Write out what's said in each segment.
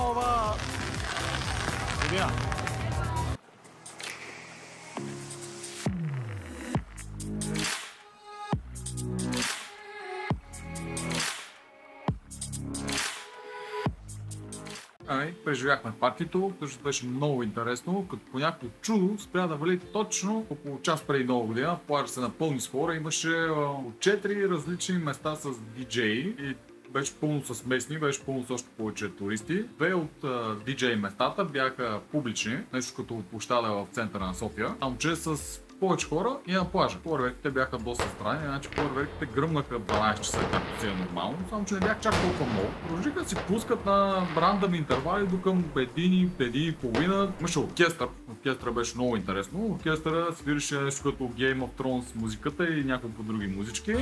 нова година. Преживяхме партито, защото беше много интересно, като по някакво чудо спря да вали точно около час преди нова година. Плажа се напълни с хора, имаше 4 различни места с диджеи и беше пълно с местни, беше пълно с още повече туристи. 2 от диджей местата бяха публични, нещо като площада в центъра на София, само че с повече хора и на плажа. Фойерверките бяха доста странни, значи фойерверките гръмнаха 12 часа, както си е нормално, само че не бях чак толкова много. Продължиха да си пускат на рандъм интервали до към 1:30. Имаше оркестър. Оркестъра беше много интересно. Оркестъра свирише нещо като Game of Thrones музиката и няколко други музички.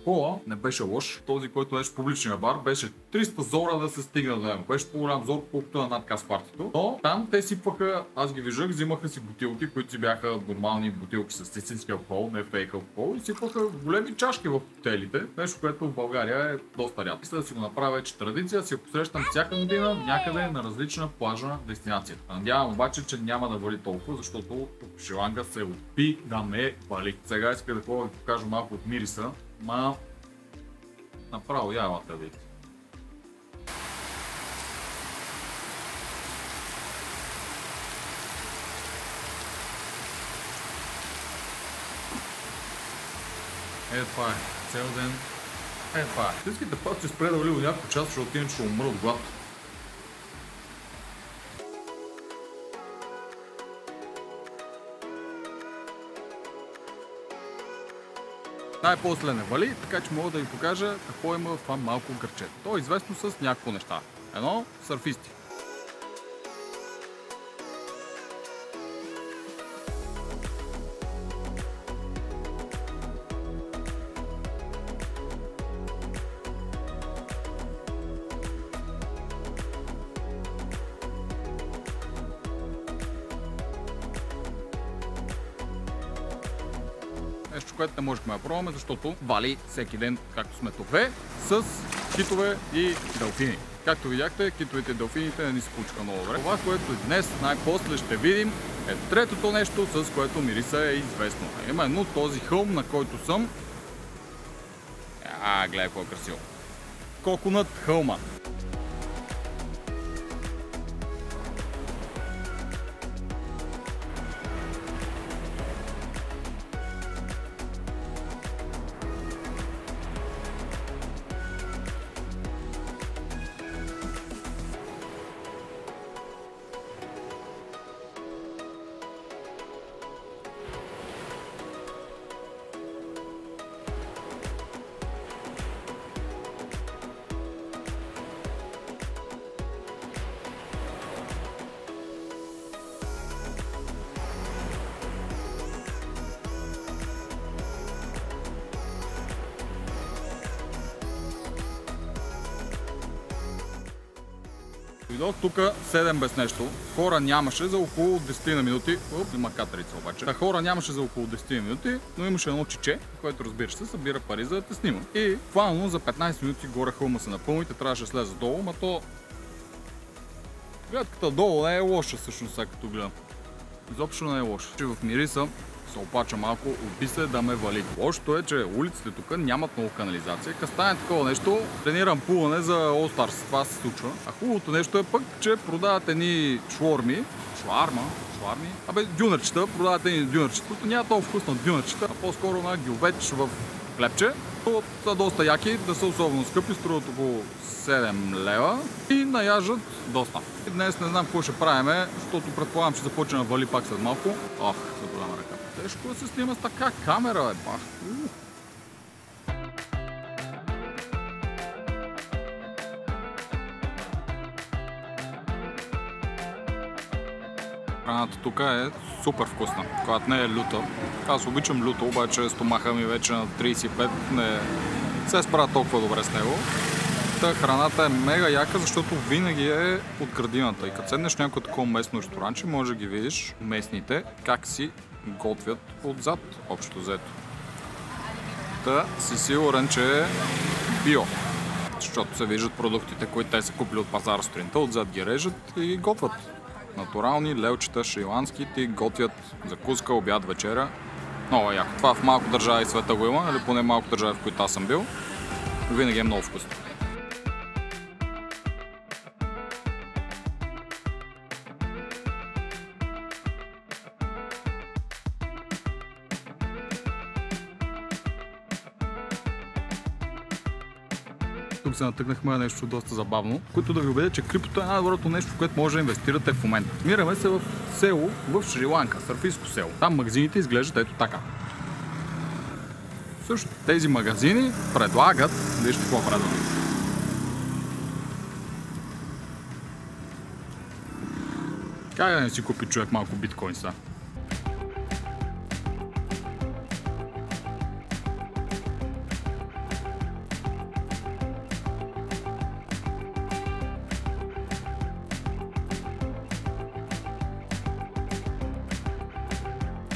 Кола не беше лош. Този, който беше в публичния бар, беше 300 зора да се стигне до него. Беше по-голям зор, колкото на надказ партито. Но там те сипваха, аз ги виждах, взимаха си бутилки, които си бяха нормални бутилки с истински алкохол, не фейк алкохол, и сипваха големи чашки в хотелите. Нещо, което в България е доста рядко. Мисля да си го направя вече традиция, си я посрещам всяка година някъде на различна плажна дестинация. Надявам обаче, че няма да вали толкова, защото Шиланга се опи да ме вали. Сега иска да ви покажа малко от мириса. Направо явата видите. Това е. Цел ден. Това е. Искате пак ще спре да вали някакво час, защото иначе ще умра от глад. Най-после не вали, така че мога да ви покажа какво има в това малко гърче. То е известно с някакво неща. Едно, сърфисти. Нещо, което не можехме да пробваме, защото вали всеки ден, както сме тук, с китове и делфини. Както видяхте, китовете и делфините не ни се получиха много добре. Това, което днес най-после ще видим, е третото нещо, с което мириса е известно. Именно този хълм, на който съм. Гледай какво е красиво. Коконът хълма. Дойдох тук 7 без нещо. Хора нямаше за около 10 на минути. Има катерица обаче. Хора нямаше за около 10 на минути, но имаше едно чиче, което разбира се събира пари за да те снима. И буквално за 15 минути горе хълма се напълни, те трябваше да слезе долу, но то... Гледката долу не е лоша всъщност, сега като гледам. Изобщо не е лоша. Че в мириса се опача малко, отби се да ме вали. Лошото е, че улиците тук нямат много канализация. Като стане такова нещо, тренирам плуване за All Stars. Това се случва. А хубавото нещо е пък, че продават едни шлорми. Шларми? Дюнерчета. Продават едни дюнерчета, които няма толкова вкусно дюнерчета, а по-скоро на гювеч в хлебче. Са доста яки, да са особено скъпи, струват около 7 лева и наяжат доста. И днес не знам какво ще правиме, защото предполагам, че започне да вали пак след малко. За голяма ръка. Тежко да се снима с така камера, бах. Храната тук е супер вкусна, когато не е люта. Аз обичам люто, обаче стомаха ми вече на 35 не се справя толкова добре с него. Храната е мега яка, защото винаги е от градината. И като седнеш някой такова местно ресторанче, може да ги видиш местните как си готвят отзад, общо взето. Та си сигурен, че е био, защото се виждат продуктите, които те са купили от пазара сутринта, отзад ги режат и готвят. Натурални лелчета, шриландски, ти готвят закуска, обяд, вечеря. Много яко. Това в малко държави в света го има, или поне малко държави, в които аз съм бил. Винаги е много вкусно. Тук се натъкнахме на нещо доста забавно, което да ви убедя, че криптото е най-доброто нещо, в което може да инвестирате в момента. Намираме се в село в Шри-Ланка, сърфийско село. Там магазините изглеждат ето така. Също тези магазини предлагат, вижте какво предлагат. Как да не си купи човек малко биткоин са?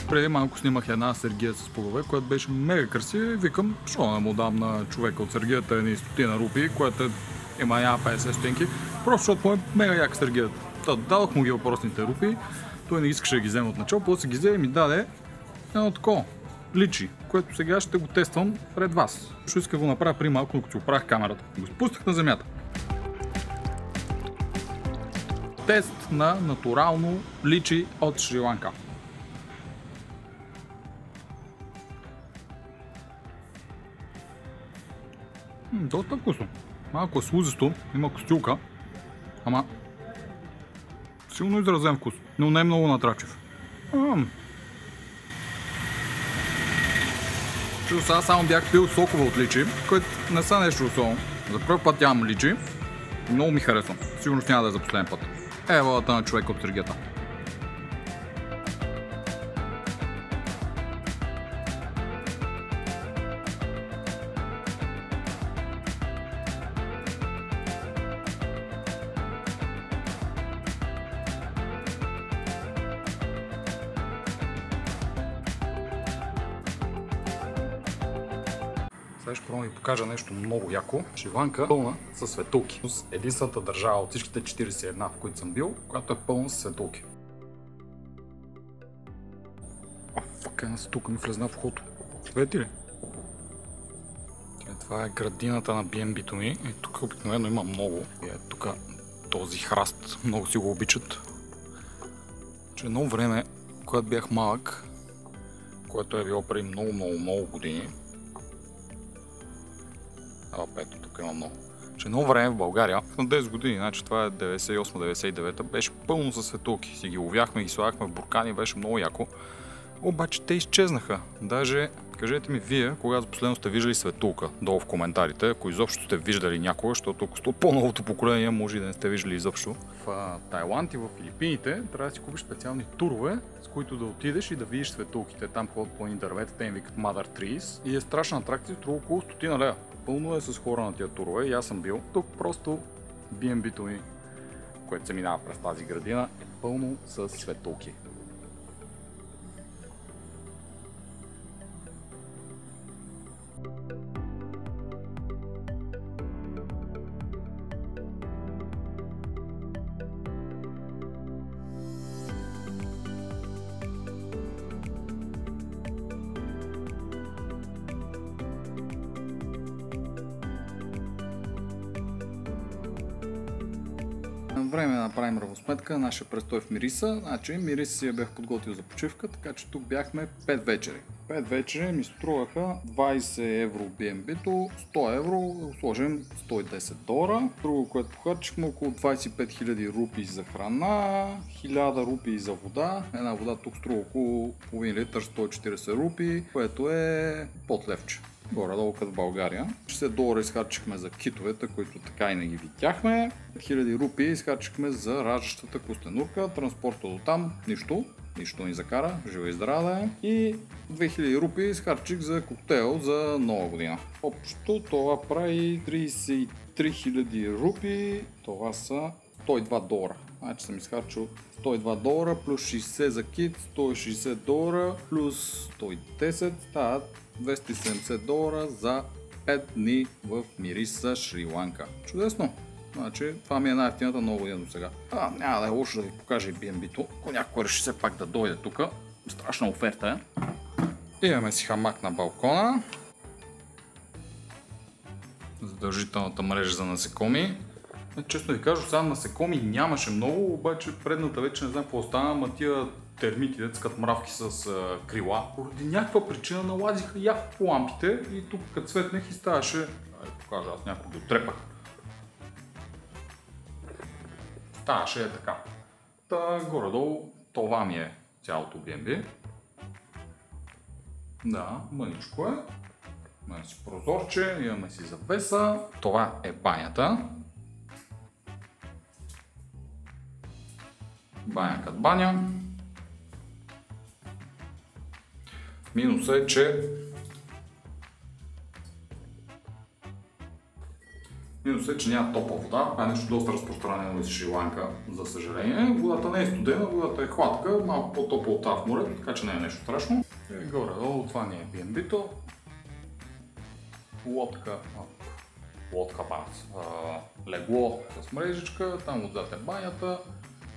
Преди малко снимах една сергия с полове, която беше мега красива и викам, защо не му дам на човека от сергията едни 100 рупии, която има 50 стотинки, просто защото му е мега яка сергията. Дадох му ги въпросните рупии, той не искаше да ги вземе от начало, после ги взе и ми даде едно такова личи, което сега ще го тествам пред вас. Ще иска да го направя при малко, докато си оправях камерата. Го спуснах на земята. Тест на натурално личи от Шри-Ланка. Доста вкусно. Малко е слузесто, има костюлка, ама силно изразен вкус, но не е много натрапчив. Чудо, сега само бях пил сокове от личи, което не са нещо особено. За първ път ям личи и много ми харесва. Сигурно няма да е за последен път. Волата на човека от сергията. Сега ще пробвам да ви покажа нещо много яко. Шри-Ланка пълна с светулки. Единствената държава от всичките 41, в които съм бил, която е пълна с светулки. Една светулка ми влезна в ухото. Видите ли? Това е градината на BNB-то ми. И тук обикновено има много. И е тук този храст. Много си го обичат. Че едно време, когато бях малък, което е било преди много години. Ето, тук има много. Че едно време в България, на 10 години, значи това е 98-99, беше пълно със светулки. Си ги ловяхме, ги слагахме в буркани, беше много яко. Обаче те изчезнаха. Даже кажете ми вие, кога за последно сте виждали светулка, долу в коментарите, ако изобщо сте виждали някога, защото ако сте от по-новото поколение, може и да не сте виждали изобщо. В Тайланд и в Филипините трябва да си купиш специални турове, с които да отидеш и да видиш светулките. Там ходят по дървета, те им викат Mother Trees и е страшна атракция, струва около 100 лева. Пълно е с хора на тия турове и аз съм бил. Тук просто BNB-то ми, което се минава през тази градина, е пълно с светулки. Време да направим равносметка на нашия престой в Мириса. Значи Мириса си я бях подготвил за почивка, така че тук бяхме 5 вечери. 5 вечери ми струваха 20 евро BNB-то, 100 евро, сложим 110 долара. Друго, което похарчихме, около 25 000 рупии за храна, 1000 рупии за вода. Една вода тук струва около половин литър, 140 рупии, което е под левче. Горе-долу като в България. 60 долара изхарчихме за китовете, които така и не ги видяхме. 1000 рупии изхарчихме за раждащата костенурка. Транспорта до там, нищо ни закара, жива и здрава да е. И 2000 рупии изхарчих за коктейл за нова година. Общо това прави 33 000 рупии, това са 102 долара. Значи съм изхарчил $102 плюс 60 за кит, $160 плюс 110 стават $270 за 5 дни в Мириса, Шри-Ланка. Чудесно! Значи това ми е най-ефтината нова година до сега. Няма да е лошо да ви покажа и B&B-то. Ако някой реши все пак да дойде тук, страшна оферта е. Имаме си хамак на балкона. Задължителната мрежа за насекоми. Честно ви кажа, сега насекоми нямаше много, обаче предната вече не знам какво стана, ама тия термити, децкат мравки с крила, поради някаква причина наладиха яко по лампите и тук като светнах и ставаше, да покажа, аз някой го трепах. Ставаше е така. Та горе-долу това ми е цялото B&B. Да, мъничко е. Имаме си прозорче, имаме си завеса. Това е банята. Баня като баня. Минусът е, че няма топла вода. Това е нещо доста разпространено из Шри-Ланка, за съжаление. Водата не е студена, водата е хладка, малко по-топла от тази в море, така че не е нещо страшно. И горе-долу това ни е B&B-то. Легло с мрежичка, там отзад е банята.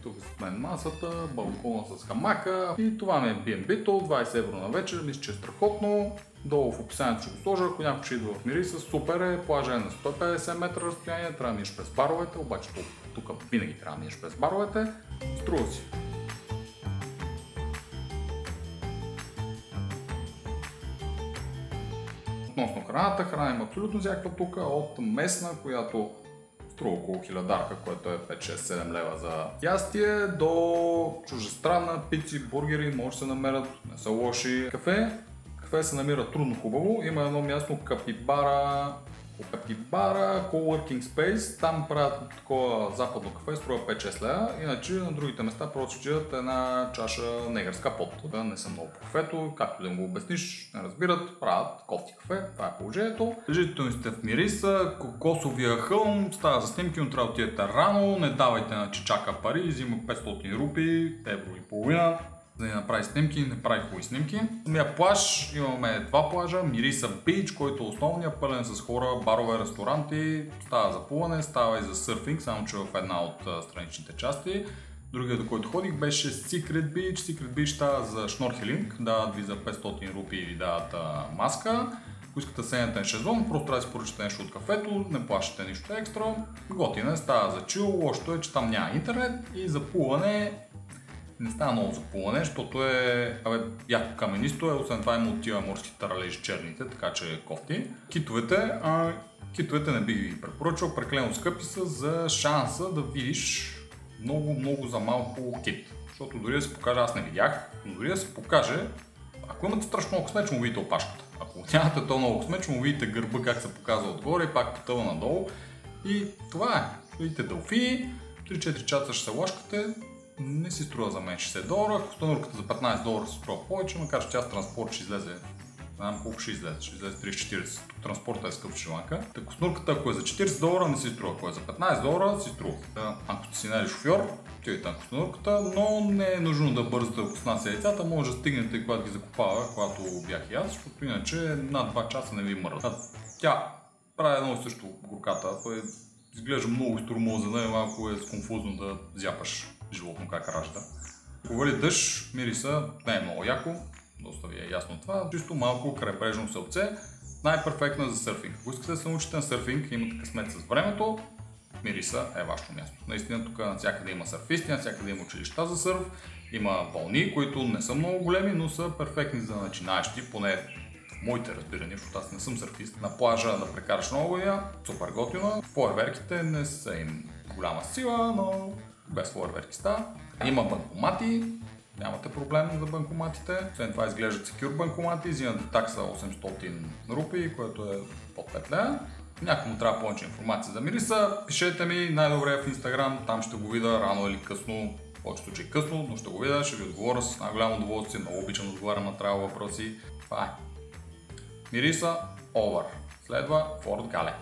Тук с мен масата, балкона с хамака и това ми е B&B-то, 20 евро на вечер, мисля, че е страхотно. Долу в описанието ще го сложа, ако някой ще идва в Мириса, супер е, плажа е на 150 метра разстояние, трябва да минеш през баровете, обаче тук винаги трябва да минеш през баровете, струва си. Относно храната, храна има абсолютно всякаква тук, от местна, която струва около 1000, което е 5-6-7 лева за ястие, до чуждестранна, пици, бургери, може да се намерят, не са лоши. Кафе се намира трудно хубаво, има едно място Капибара Coworking Space, там правят такова западно кафе, струва 5-6 лева, иначе на другите места просто чият една чаша негърска пот. Не съм много по кафето, както да им го обясниш, не разбират, правят кофти кафе, това е положението. Жително сте в Мириса, кокосовия хълм, става за снимки, но трябва да отидете рано, не давайте на чичака пари, взима 500 рупи, евро и половина. За да направи снимки, не прави хубави снимки. Самия плаж, имаме два плажа, Мириса Бич, който е основния, пълен с хора, барове, ресторанти, става за плуване, става и за сърфинг, само че в една от страничните части. Другия, до който ходих, беше Secret Beach. Secret Beach става за шнорхелинг, дават ви за 500 рупи и ви дават маска. Ако искате седнете шезлонг, просто трябва да си поръчате нещо от кафето, не плащате нищо екстра. Готина става за чил, лошото е, че там няма интернет и за плуване не става много за плуване, защото е яко каменисто, освен това има от тия морски таралежи черните, така че е кофти. Китовете не бих ги препоръчал, прекалено скъпи са за шанса да видиш много за малко кит. Защото дори да се покаже, аз не видях, но дори да се покаже, ако имате страшно много късмет, ще му видите опашката. Ако нямате то много късмет, ще му видите гърба как се показва отгоре и пак потъва надолу. И това е. Видите делфини, 3-4 часа ще се лашкате. Не си струва за мен $60, ако станурката за $15 се струва повече, макар че тя с транспорт ще излезе, не знам колко ще излезе 30-40, транспортът е скъп в Шри-Ланка. Ако станурката, ако е за $40 не си струва, ако е за $15 си струва. Ако сте си найдеш шофьор, отидете на станурката, но не е нужно да бързате да снася яйцата, може да стигнете когато ги закопава, когато бях и аз, защото иначе над 2 часа не ви мърда. Тя прави едно и също горката, изглежда много изтормозена и малко е конфузно да зяпаш животно как ражда. Ако вали дъжд, Мириса не е много яко, доста ви е ясно това, чисто малко крайбрежно селце, най-перфектно за сърфинг. Ако искате да се научите на сърфинг и имате късмет с времето, Мириса е вашето място. Наистина тук навсякъде има сърфисти, навсякъде има училища за сърф, има вълни, които не са много големи, но са перфектни за начинаещи, поне в моите разбирания, защото аз не съм сърфист. На плажа да прекараш много година, супер готино. Фойерверките не са им голяма сила, но без фойерверки става. Има банкомати, нямате проблем за банкоматите. Освен това изглеждат секюр банкомати, взимате такса 800 рупи, което е под 5 лева. Някой му трябва повече информация за Мириса, пишете ми, най-добре в Instagram, там ще го видя рано или късно. В повечето случаи късно, но ще го видя, ще ви отговоря с най-голямо удоволствие, много обичам да отговарям на трябва въпроси. Това е. Мириса, over. Следва Форт Гале.